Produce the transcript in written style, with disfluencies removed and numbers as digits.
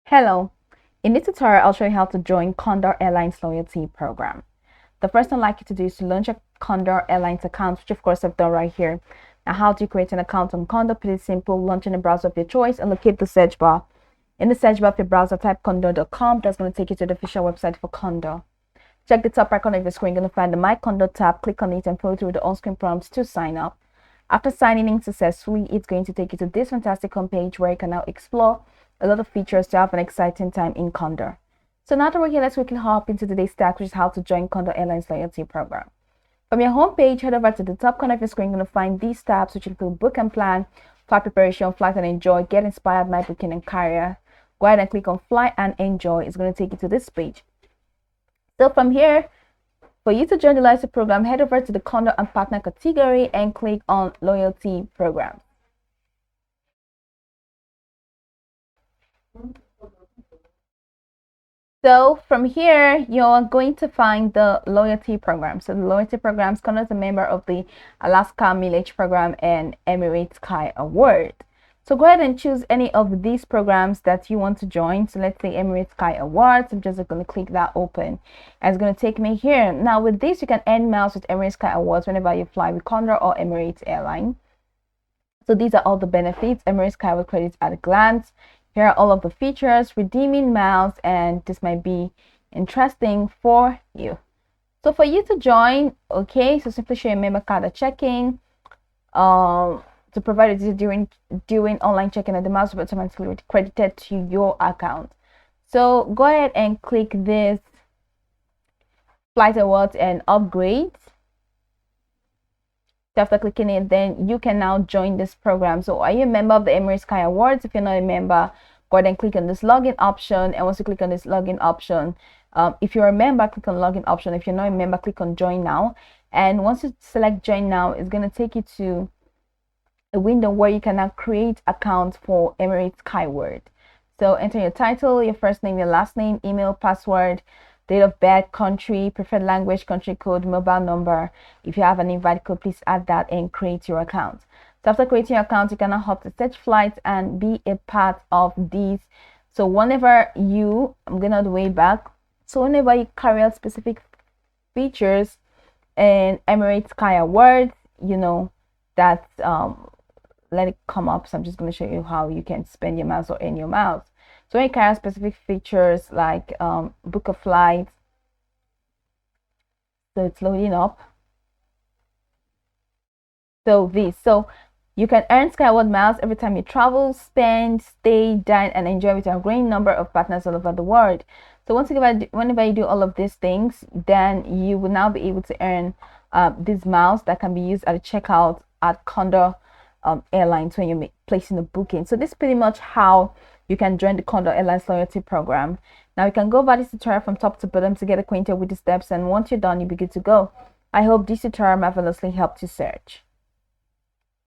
Hello, in this tutorial I'll show you how to join Condor Airlines loyalty program. The first thing I'd like you to do is to launch a Condor Airlines account, which of course I've done right here. Now, how do you create an account on Condor? Pretty simple. Launch in a browser of your choice and locate the search bar. In the search bar of your browser, type condor.com. That's going to take you to the official website for Condor. Check the top right corner of the screen. You're going to find the My Condor tab. Click on it and follow through the on-screen prompts to sign up. After signing in successfully, it's going to take you to this fantastic homepage where you can now explore a lot of features to have an exciting time in Condor. So now that we're here, let's quickly hop into today's task, which is how to join Condor Airlines loyalty program. From your homepage, head over to the top corner of your screen. You're going to find these tabs, which include book and plan, flight preparation, flight and enjoy, get inspired, my booking and career. Go ahead and click on fly and enjoy. It's going to take you to this page. So from here, for you to join the loyalty program, head over to the Condor and partner category and click on loyalty program. So from here, you're going to find the loyalty program. So the loyalty program is Condor is a member of the Alaska Mileage Program and Emirates Sky Award. So go ahead and choose any of these programs that you want to join. So let's say Emirates Sky Awards. I'm just going to click that open. And it's going to take me here. Now with this, you can earn miles with Emirates Sky Awards whenever you fly with Condor or Emirates Airline. So these are all the benefits. Emirates Sky Award credits at a glance. Here are all of the features, redeeming miles, and this might be interesting for you. So for you to join, okay, so simply show your member card at checking. To provide it during online check-in, and the miles will be automatically credited to your account. So go ahead and click this flight awards and upgrades. So after clicking it, then you can now join this program. So are you a member of the Emirates Sky Awards? If you're not a member, go ahead and click on this login option. And once you click on this login option, if you're a member, click on login option. If you're not a member, click on join now. And once you select join now, it's going to take you to a window where you can now create accounts for Emirates Skyward. So enter your title, your first name, your last name, email, password, date of birth, country, preferred language, country code, mobile number. If you have an invite code, please add that and create your account. So after creating your account, you can now hop to search flights and be a part of these. So whenever I'm going all the way back. So whenever you carry out specific features in Emirates Sky Awards, you know that let it come up. So I'm just going to show you how you can spend your miles or earn your miles. So when you carry out specific features like book a flight, so it's loading up. So you can earn Skyward miles every time you travel, spend, stay, dine, and enjoy with a growing number of partners all over the world. So whenever you do all of these things, then you will now be able to earn these miles that can be used at the checkout at Condor Airlines when you're placing a booking. So this is pretty much how you can join the Condor Airlines loyalty program. Now you can go over this tutorial from top to bottom to get acquainted with the steps, and once you're done, you'll be good to go. I hope this tutorial marvelously helped you search.